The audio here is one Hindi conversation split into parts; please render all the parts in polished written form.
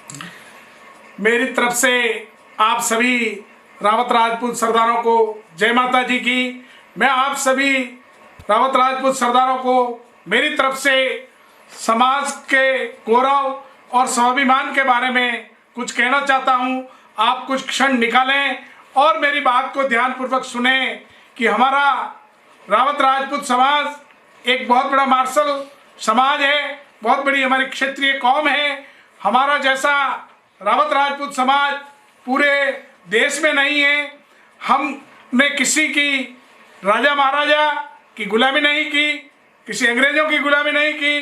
मेरी तरफ से आप सभी रावत राजपूत सरदारों को जय माता जी की। मैं आप सभी रावत राजपूत सरदारों को मेरी तरफ से समाज के गौरव और स्वाभिमान के बारे में कुछ कहना चाहता हूं। आप कुछ क्षण निकालें और मेरी बात को ध्यानपूर्वक सुने कि हमारा रावत राजपूत समाज एक बहुत बड़ा मार्शल समाज है, बहुत बड़ी हमारी क्षेत्रीय कौम है। हमारा जैसा रावत राजपूत समाज पूरे देश में नहीं है। हमने किसी की राजा महाराजा की गुलामी नहीं की, किसी अंग्रेजों की गुलामी नहीं की,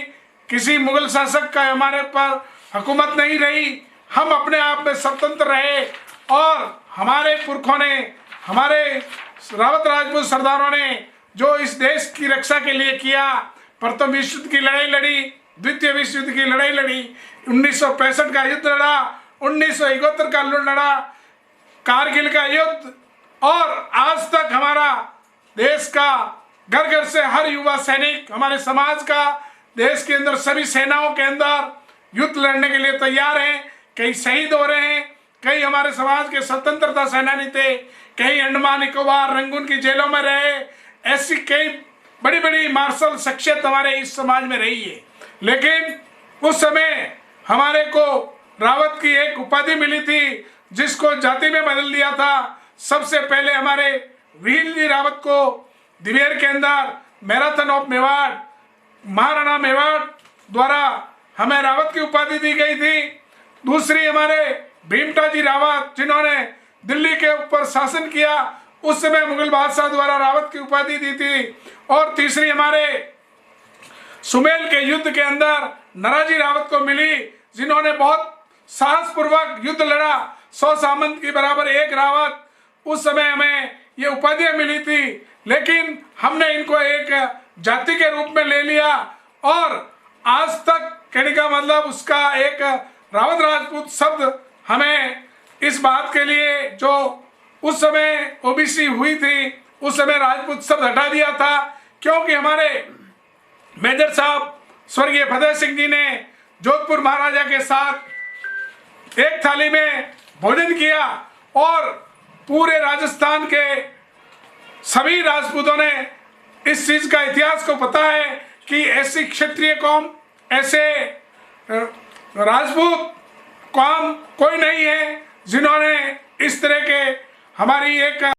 किसी मुगल शासक का हमारे पर हुकूमत नहीं रही। हम अपने आप में स्वतंत्र रहे और हमारे पुरखों ने, हमारे रावत राजपूत सरदारों ने जो इस देश की रक्षा के लिए किया, प्रथम विश्व युद्ध की लड़ाई लड़ी, द्वितीय विश्व युद्ध की लड़ाई लड़ी, 1965 का युद्ध लड़ा, 1971 का लड़ा, कारगिल का युद्ध, और आज तक हमारा देश का घर घर से हर युवा सैनिक हमारे समाज का देश के अंदर सभी सेनाओं के अंदर युद्ध लड़ने के लिए तैयार हैं। कई शहीद हो रहे हैं, कई हमारे समाज के स्वतंत्रता सेनानी थे, कई अंडमान निकोबार रंगून की जेलों में रहे। ऐसी कई बड़ी बड़ी मार्शल शख्सियत हमारे इस समाज में रही है। लेकिन उस समय हमारे को रावत की एक उपाधि मिली थी जिसको जाति में बदल दिया था। सबसे पहले हमारे वीर जी रावत को दिवेर के अंदर मैराथन ऑफ मेवाड़, महाराणा मेवाड़ द्वारा हमें रावत की उपाधि दी गई थी। दूसरी हमारे भीमता जी रावत जिन्होंने दिल्ली के ऊपर शासन किया, उस समय मुगल बादशाह द्वारा रावत की उपाधि दी थी। और तीसरी हमारे सुमेल के युद्ध के अंदर नानाजी रावत को मिली, जिन्होंने बहुत साहसपूर्वक युद्ध लड़ा, 100 सामंत की बराबर एक रावत। उस समय हमें ये उपाधियां मिली थी, लेकिन हमने इनको एक जाति के रूप में ले लिया और आज तक कहने का मतलब उसका एक रावत राजपूत शब्द हमें इस बात के लिए जो उस समय ओबीसी हुई थी, उस समय राजपूत शब्द हटा दिया था, क्योंकि हमारे मेजर साहब स्वर्गीय फतेह सिंह जी ने जोधपुर महाराजा के साथ एक थाली में भोजन किया और पूरे राजस्थान के सभी राजपूतों ने इस चीज का इतिहास को पता है कि ऐसी क्षत्रिय कौम, ऐसे राजपूत कौम कोई नहीं है जिन्होंने इस तरह के हमारी एक